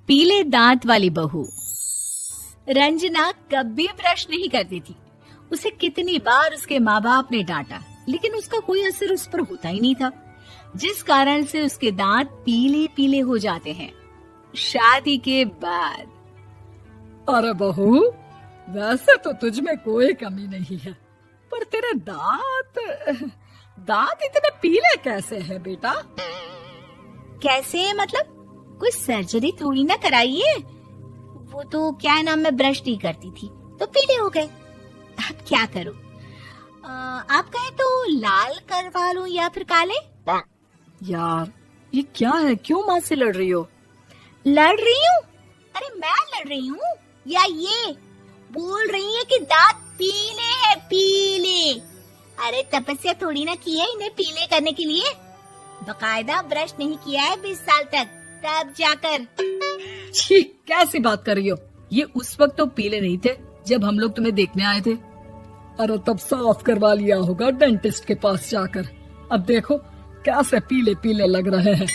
पीले दांत वाली बहू। रंजना कभी ब्रश नहीं करती थी। उसे कितनी बार उसके माँ बाप ने डांटा, लेकिन उसका कोई असर उस पर होता ही नहीं था, जिस कारण से उसके दांत पीले पीले हो जाते हैं। शादी के बाद अरे बहू, वैसे तो तुझ में कोई कमी नहीं है, पर तेरे दांत इतने पीले कैसे हैं बेटा? कैसे मतलब? कोई सर्जरी थोड़ी ना कराइए। वो तो क्या नाम, मैं ब्रश नहीं करती थी तो पीले हो गए। अब क्या करूं? आप कहें तो लाल करवा लूं या फिर काले? यार ये क्या है, क्यों माँ से लड़ रही हो? लड़ रही हूँ? अरे मैं लड़ रही हूँ या ये बोल रही है कि दांत पीले हैं, पीले। अरे तपस्या थोड़ी ना की है इन्हें पीले करने के लिए। बकायदा ब्रश नहीं किया है 20 साल तक, तब जाकर। छी, कैसी बात कर रही हो? ये उस वक्त तो पीले नहीं थे जब हम लोग तुम्हें देखने आए थे। अरे तब साफ करवा लिया होगा डेंटिस्ट के पास जाकर। अब देखो कैसे पीले पीले लग रहे हैं।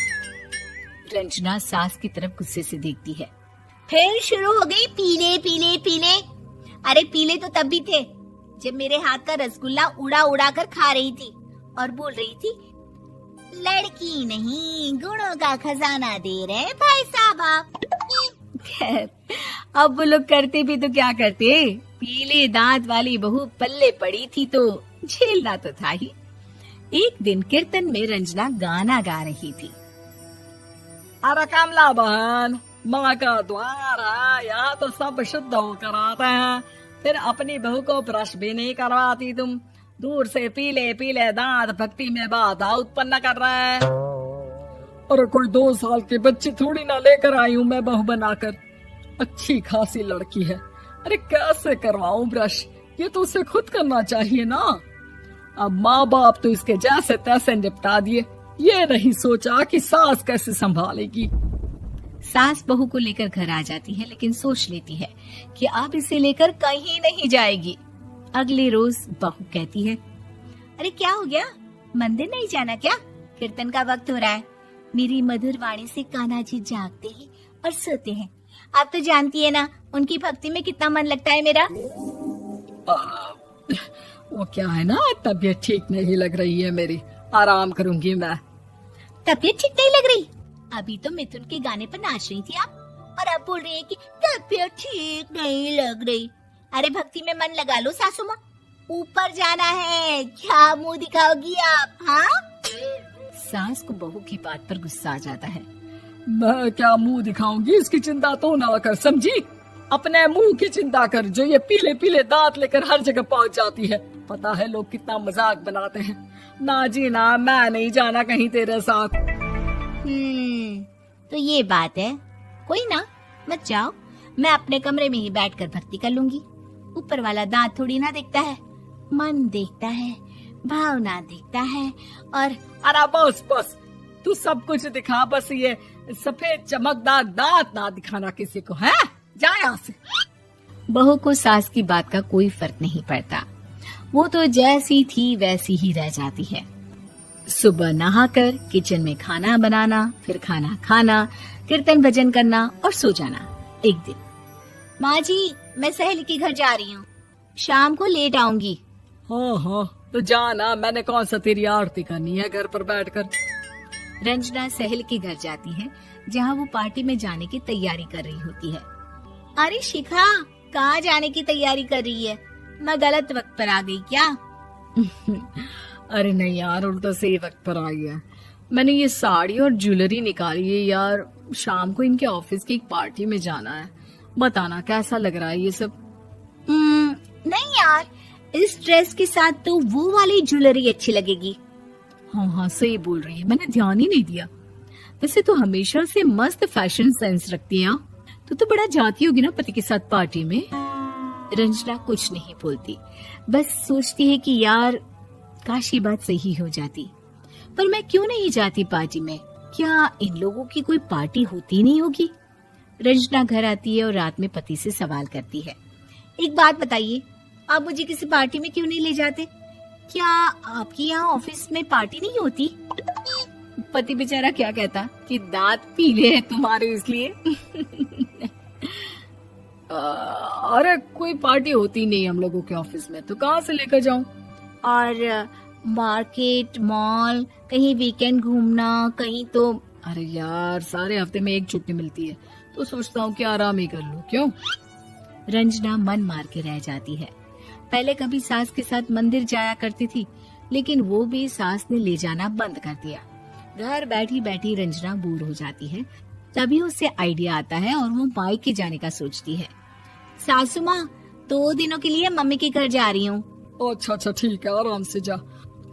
रंजना सास की तरफ गुस्से से देखती है। फिर शुरू हो गई पीले पीले पीले। अरे पीले तो तब भी थे जब मेरे हाथ का रसगुल्ला उड़ा उड़ा कर खा रही थी और बोल रही थी, लड़की नहीं गुणों का खजाना दे रहे भाई साहब आप। खैर, अब वो लोग करते भी तो क्या करते, पीले दांत वाली बहू पल्ले पड़ी थी तो झेलना तो था ही। एक दिन कीर्तन में रंजना गाना गा रही थी। अरे कमला बहन, माँ का द्वार है, यहाँ तो सब शुद्ध होकर आते हैं, फिर अपनी बहू को ब्रश भी नहीं करवाती तुम। दूर से पीले पीले दांत भक्ति में बाधा उत्पन्न कर रहे हैं। अरे कोई 2 साल की बच्ची थोड़ी ना लेकर आई हूँ मैं बहू बनाकर। अच्छी खासी लड़की है, अरे कैसे करवाऊं ब्रश? ये तो उसे खुद करना चाहिए ना। अब माँ बाप तो इसके जैसे तैसे निपटा दिए, ये नहीं सोचा कि सास कैसे संभालेगी। सास बहू को लेकर घर आ जाती है, लेकिन सोच लेती है कि अब इसे लेकर कहीं नहीं जाएगी। अगले रोज बहू कहती है, अरे क्या हो गया, मंदिर नहीं जाना क्या? कीर्तन का वक्त हो रहा है। मेरी मधुर वाणी से कान्हा जी जागते हैं और सोते हैं। आप तो जानती है ना उनकी भक्ति में कितना मन लगता है मेरा। वो क्या है ना, तबीयत ठीक नहीं लग रही है मेरी, आराम करूंगी मैं। तबीयत ठीक नहीं लग रही? अभी तो मिथुन के गाने पर नाच रही थी आप, और अब बोल रही है कि तबीयत ठीक नहीं लग रही। अरे भक्ति में मन लगा लो सासू माँ, ऊपर जाना है, क्या मुंह दिखाओगी आप? हाँ? सास को बहू की बात पर गुस्सा आ जाता है। मैं क्या मुंह दिखाऊंगी, इसकी चिंता तो ना कर, समझी? अपने मुंह की चिंता कर, जो ये पीले पीले दांत लेकर हर जगह पहुंच जाती है। पता है लोग कितना मजाक बनाते हैं। ना जी ना, मैं नहीं जाना कहीं तेरे साथ। तो ये बात है, कोई ना, मत जाओ, मैं अपने कमरे में ही बैठकर भक्ति कर लूंगी। ऊपर वाला दांत थोड़ी ना देखता है, मन देखता है, भावना देखता है। और अरे बस बस, तू सब कुछ दिखा, बस ये सफेद चमकदार दांत ना दिखाना किसी को, है? जा यहाँ से। बहू को सास की बात का कोई फर्क नहीं पड़ता, वो तो जैसी थी वैसी ही रह जाती है। सुबह नहाकर किचन में खाना बनाना, फिर खाना खाना, कीर्तन भजन करना और सो जाना। एक दिन, माँ जी मैं सहेली के घर जा रही हूँ, शाम को लेट आऊंगी। हाँ हाँ तो जाना, मैंने कौन सा तेरी आरती करनी है घर पर बैठकर। रंजना सहेली के घर जाती है, जहाँ वो पार्टी में जाने की तैयारी कर रही होती है। अरे शिखा, कहाँ जाने की तैयारी कर रही है? मैं गलत वक्त पर आ गई क्या? अरे नहीं यार, उल्टा सही वक्त पर आई है। मैंने ये साड़ी और ज्वेलरी निकाली है यार, शाम को इनके ऑफिस की एक पार्टी में जाना है। बताना कैसा लग रहा है ये सब? नहीं यार, इस ड्रेस के साथ तो वो वाली ज्वेलरी अच्छी लगेगी। हाँ हाँ सही बोल रही है, मैंने ध्यान ही नहीं दिया। वैसे तो हमेशा से मस्त फैशन सेंस रखती है। तो बड़ा जाती होगी ना पति के साथ पार्टी में। रंजना कुछ नहीं बोलती, बस सोचती है कि यार काश ये बात सही हो जाती, पर मैं क्यों नहीं जाती पार्टी में? क्या इन लोगों की कोई पार्टी होती नहीं होगी? रंजना घर आती है और रात में पति से सवाल करती है, एक बात बताइए, आप मुझे किसी पार्टी में क्यों नहीं ले जाते? क्या आपकी यहाँ ऑफिस में पार्टी नहीं होती? पति बेचारा क्या कहता कि दांत पीले हैं तुम्हारे इसलिए। अरे कोई पार्टी होती नहीं हम लोगों के ऑफिस में, तो कहाँ से लेकर जाऊं? और मार्केट, मॉल, कहीं वीकेंड घूमना, कहीं तो। अरे यार, सारे हफ्ते में एक छुट्टी मिलती है, तो सोचता हूँ कि आराम ही कर लूं। क्यों? रंजना मन मार के रह जाती है। पहले कभी सास के साथ मंदिर जाया करती थी, लेकिन वो भी सास ने ले जाना बंद कर दिया। घर बैठी बैठी रंजना बोर हो जाती है। तभी उसे आइडिया आता है और वो मायके जाने का सोचती है। सासू माँ, 2 दिनों के लिए मम्मी के घर जा रही हूँ। अच्छा ठीक है, आराम से जा।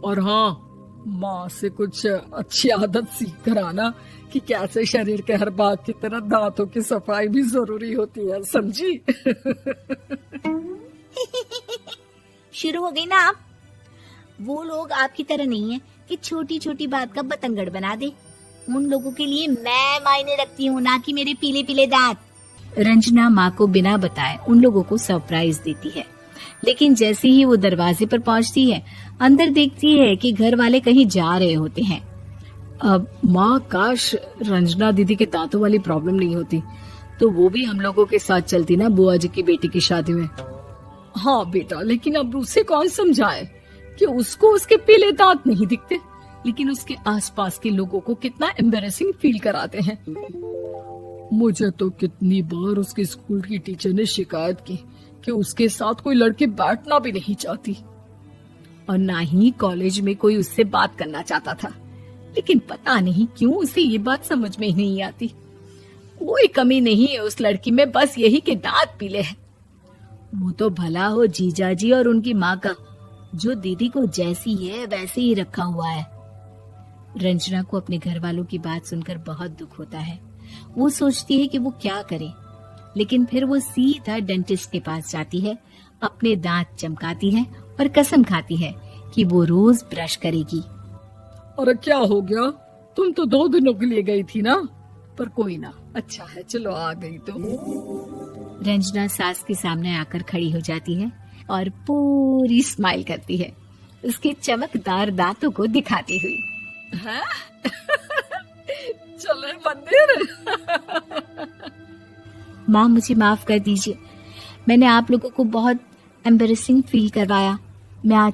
और हाँ, माँ से कुछ अच्छी आदत सीख कर आना कि कैसे शरीर के हर भाग की तरह दांतों की सफाई भी जरूरी होती है, समझी? शुरू हो गई ना आप। वो लोग आपकी तरह नहीं है कि छोटी छोटी बात का बतंगड़ बना दे। उन लोगों के लिए मैं मायने रखती हूँ, ना कि मेरे पीले पीले दांत। रंजना माँ को बिना बताए उन लोगों को सरप्राइज देती है, लेकिन जैसे ही वो दरवाजे पर पहुँचती है, अंदर देखती है कि घर वाले कहीं जा रहे होते हैं। अब माँ, काश रंजना दीदी के दांतों वाली प्रॉब्लम नहीं होती, तो वो भी हम लोगों के साथ चलती ना बुआ जी की बेटी की शादी में। हाँ बेटा, लेकिन अब उसे कौन समझाए कि उसको उसके पीले दांत नहीं दिखते, लेकिन उसके आसपास के लोगों को कितना एम्बैरेसिंग फील कराते हैं। मुझे तो कितनी बार उसके स्कूल की टीचर ने शिकायत की कि उसके साथ कोई लड़की बैठना भी नहीं चाहती, और ना ही कॉलेज में कोई उससे बात करना चाहता था। लेकिन पता नहीं क्यों उसे ये बात समझ में ही नहीं आती। कोई कमी नहीं है उस लड़की में, बस यही कि दांत पीले हैं। वो तो भला हो जीजा जी और उनकी माँ का, जो दीदी को जैसी है वैसे ही रखा हुआ है। रंजना को अपने घर वालों की बात सुनकर बहुत दुख होता है। वो सोचती है कि वो क्या करे, लेकिन फिर वो सीधा डेंटिस्ट के पास जाती है, अपने दांत चमकाती है और कसम खाती है कि वो रोज ब्रश करेगी। अरे क्या हो गया? तुम तो 2 दिनों के लिए गई थी ना, पर कोई ना, अच्छा है, चलो आ गई तो। रंजना सास के सामने आकर खड़ी हो जाती है और पूरी स्माइल करती है, उसके चमकदार दांतों को दिखाती हुई। हैं? चले मंदिर। माँ, मुझे माफ कर दीजिए, मैंने आप लोगों को बहुत एम्बैरेसिंग फील करवाया। मैं आज